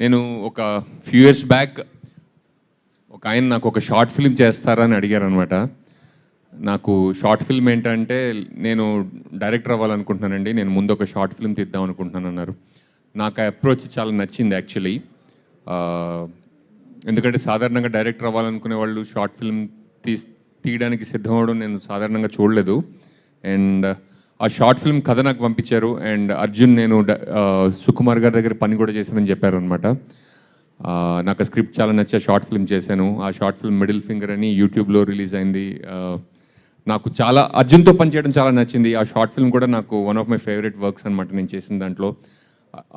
నేను ఒక few years back ఒక ఆయన నాకు ఒక షార్ట్ ఫిల్మ్ చేస్తారా అని అడిగారు అనమాట. నాకు షార్ట్ ఫిల్మ్ ఏంటంటే నేను డైరెక్టర్ అవ్వాలనుకుంటున్నానండి, నేను ముందు ఒక షార్ట్ ఫిల్మ్ తీద్దాం అనుకుంటున్నాను అన్నారు. నాకు ఆ అప్రోచ్ చాలా నచ్చింది యాక్చువల్లీ. ఎందుకంటే సాధారణంగా డైరెక్టర్ అవ్వాలనుకునే వాళ్ళు షార్ట్ ఫిల్మ్ తీయడానికి సిద్ధం అవ్వడం నేను సాధారణంగా చూడలేదు. అండ్ ఆ షార్ట్ ఫిల్మ్ కథ నాకు పంపించారు. అండ్ అర్జున్ నేను సుకుమార్ గారి దగ్గర పని కూడా చేశానని చెప్పారు అనమాట. నాకు ఆ స్క్రిప్ట్ చాలా నచ్చే షార్ట్ ఫిల్మ్ చేశాను. ఆ షార్ట్ ఫిల్మ్ మిడిల్ ఫింగర్ అని యూట్యూబ్లో రిలీజ్ అయింది. నాకు చాలా అర్జున్తో పనిచేయడం చాలా నచ్చింది. ఆ షార్ట్ ఫిల్మ్ కూడా నాకు one of my favourite works అనమాట నేను చేసిన దాంట్లో.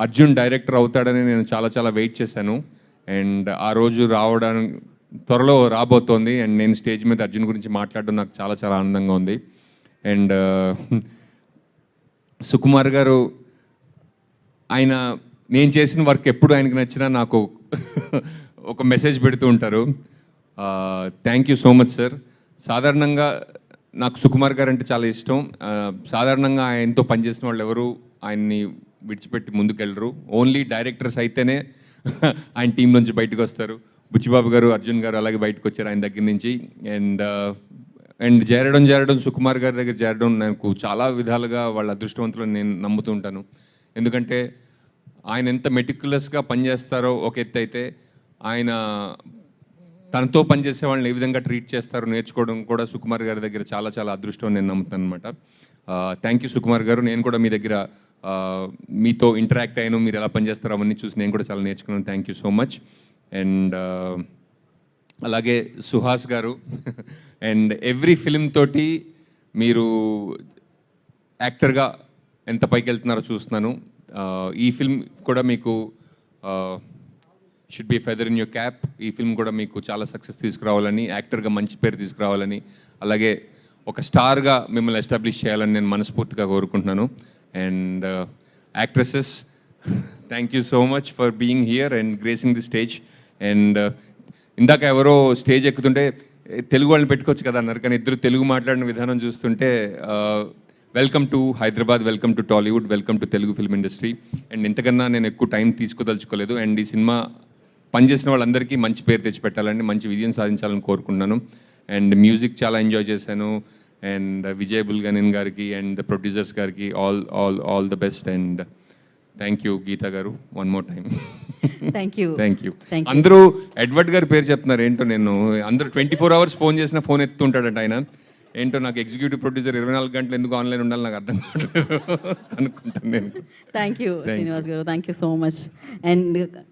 అర్జున్ డైరెక్టర్ అవుతాడని నేను చాలా చాలా వెయిట్ చేశాను. అండ్ ఆ రోజు రావడానికి త్వరలో రాబోతోంది. అండ్ నేను స్టేజ్ మీద అర్జున్ గురించి మాట్లాడడం నాకు చాలా చాలా ఆనందంగా ఉంది. అండ్ సుకుమార్ గారు ఆయన నేను చేసిన వర్క్ ఎప్పుడు ఆయనకు నచ్చినా నాకు ఒక మెసేజ్ పెడుతూ ఉంటారు. Thank you so much sir. సాధారణంగా నాకు సుకుమార్ గారు అంటే చాలా ఇష్టం. సాధారణంగా ఆయనతో పనిచేసిన వాళ్ళు ఎవరు ఆయన్ని విడిచిపెట్టి ముందుకెళ్ళరు. ఓన్లీ డైరెక్టర్స్ అయితేనే ఆయన టీం నుంచి బయటకు వస్తారు. బుచ్చిబాబు గారు, అర్జున్ గారు అలాగే బయటకు వచ్చారు ఆయన దగ్గర నుంచి. అండ్ చేరడం సుకుమార్ గారి దగ్గర చేరడం నాకు చాలా విధాలుగా వాళ్ళ అదృష్టవంతులు నేను నమ్ముతూ ఉంటాను. ఎందుకంటే ఆయన ఎంత మెటిక్యులస్గా పనిచేస్తారో ఒక ఎత్తు అయితే, ఆయన తనతో పనిచేసే వాళ్ళని ఏ విధంగా ట్రీట్ చేస్తారో నేర్చుకోవడం కూడా సుకుమార్ గారి దగ్గర చాలా చాలా అదృష్టం నేను నమ్ముతాను అనమాట. థ్యాంక్ యూ సుకుమార్ గారు. నేను కూడా మీ దగ్గర మీతో ఇంటరాక్ట్ అయ్యాను, మీరు ఎలా పనిచేస్తారో అవన్నీ చూసి నేను కూడా చాలా నేర్చుకున్నాను. Thank you so much. And అలాగే సుహాస్ గారు అండ్ ఎవ్రీ ఫిలిం తోటి మీరు యాక్టర్గా ఎంత పైకి వెళ్తున్నారో చూస్తున్నాను. ఈ ఫిల్మ్ కూడా మీకు should be feather in your cap. ఈ ఫిల్మ్ కూడా మీకు చాలా సక్సెస్ తీసుకురావాలని, యాక్టర్గా మంచి పేరు తీసుకురావాలని, అలాగే ఒక స్టార్గా మిమ్మల్ని ఎస్టాబ్లిష్ చేయాలని నేను మనస్ఫూర్తిగా కోరుకుంటున్నాను. And actresses, thank you so much for being here and gracing the stage. And ఇందాక ఎవరో స్టేజ్ ఎక్కుతుంటే తెలుగు వాళ్ళని పెట్టుకోవచ్చు కదా అన్నారు, కానీ ఇద్దరు తెలుగు మాట్లాడిన విధానం చూస్తుంటే welcome to Hyderabad, welcome to Tollywood, welcome to Telugu film industry. And ఇంతకన్నా నేను ఎక్కువ టైం తీసుకోదలుచుకోలేదు. అండ్ ఈ సినిమా పనిచేసిన వాళ్ళందరికీ మంచి పేరు తెచ్చిపెట్టాలని, మంచి విజయం సాధించాలని కోరుకుంటున్నాను. అండ్ మ్యూజిక్ చాలా ఎంజాయ్ చేశాను. అండ్ విజయ్ బుల్గనిన్ గారికి అండ్ ప్రొడ్యూసర్స్ గారికి all the best. And thank you Geetha గారు, one more time thank you. Thank you. అందరూ ఎడ్వర్డ్ గారి పేరు చెప్తున్నారు ఏంటో, నేను అందరూ 24 hours ఫోన్ చేసినా ఫోన్ ఎత్తుంటాడంట ఆయన. ఏంటో నాకు ఎగ్జిక్యూటివ్ ప్రొడ్యూసర్ 24 గంటలు ఎందుకు ఆన్లైన్ ఉండాలి నాకు అర్థం కావట్లేదు అనుకుంటాను నేను. థ్యాంక్ యూ శ్రీనివాస్ గారు, thank you so much. And